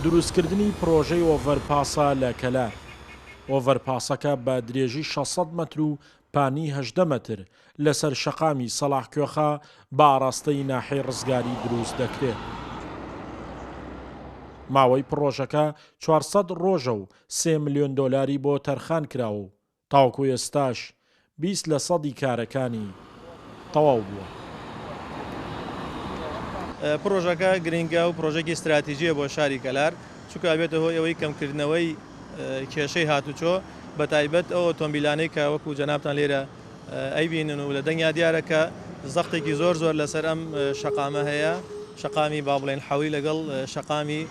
دروستکردنی پرۆژەی ئۆڤەرپاسە لە کەلار. ئۆڤەرپاسەکە بە درێژی 600 مەتر و پانی 18 مەتر لەسەر شەقامی سەلاح کوێخە بە ئاراستەی ناحەی ڕزگاری دروست دەکرێت. ماوەی پرۆژەکە 400 ڕۆژە و 3 ملیۆن دۆلاری بۆ تەرخان کراوە و تاوەکو ئێستاش 20% کارەکانی تەواو بووە. پرۆژەکە گرنگە و پرۆژێکی استراتیژیە بۆ شاری کەلار، چونکە ئەبێتە هۆی ئەوەی کەمکردنەوەی کێشەی هاتوچۆ بە تایبەت ئەو ئۆتۆمبیلانەی کە وەکو جەنابتان لێرە ئەیبینن و لە دەنگیا دیارەکە زەختێکی زۆر لەسەر ئەم شەقامە هەیە، شەقامی با بڵێن حەوی لەگەڵ شەقامی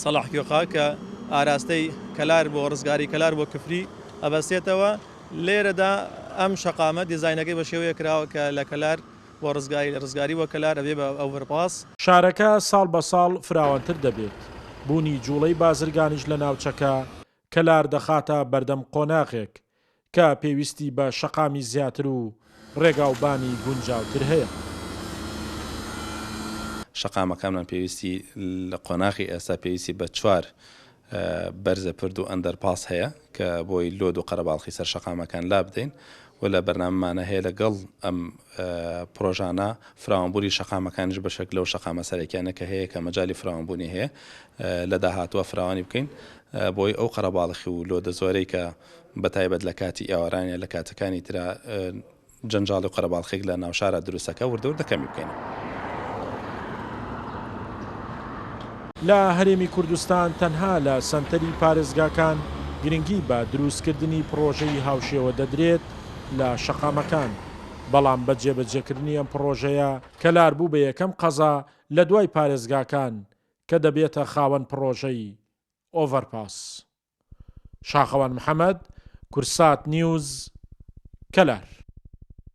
سەلاح کوێخە کە ئاراستەی کەلار بۆ ڕزگاری کەلار بۆ کفری ئەبەستێتەوە. لێرەدا ئەم شەقامە دیزاینەکەی بە شێوەیە کراوە کە لە کەلار بۆ ڕزگاری بۆ کەلار ئەبێ بە ئۆڤەرپاس. شارەکە ساڵ بە ساڵ فراوانتر دەبێت. بوونی جوڵەی بازرگانیش لە ناوچەکە کەلار دەخاتە بەردەم قۆناغێک کە پێویستی بە شەقامی زیاتر و ڕێگاوبانی گونجاوتر هەیە. شەقامەکانمان پێویستی لە قۆناغی ئێستا پێویستی بە 4 بەرزە پرد و ئەندەرپاس هەیە کە بۆی لۆد و قەرەباڵخی سەر شەقامەکان لا بدەین و لە بەرناممانە هەیە لەگەڵ ئەم پرۆژانە فراوانبووری شەقامەکانش بەشێک لەو شەقامە سەرەکیانە کە هەیە کە مەجای فراوانبوونی هەیە لە داهاتووە فراوانی بکەین بۆی ئەو قەرەباڵخی و لۆدە زۆرەی کە بەتایبەت لە کاتی ئێوارانە لە کاتەکانی ترا جەنجاڵ و قەرەباڵخێک لە ناوشارە دروستەکە وردەوردە کەمی بکەین. لە هەرێمی کوردستان تەنها لە سەنتەری پارێزگاکان گرنگی بە دروستکردنی پرۆژەی هاوشێوە دەدرێت لە شەقامەکان، بەڵام بە جێبەجێکردنی ئەم پرۆژەیە کەلار بوو بە یەکەم قەزا لە دوای پارێزگاکان کە دەبێتە خاوەن پرۆژەی ئۆڤەرپاس. شاخەوان محەممەد، کورسات نیوز، کەلار.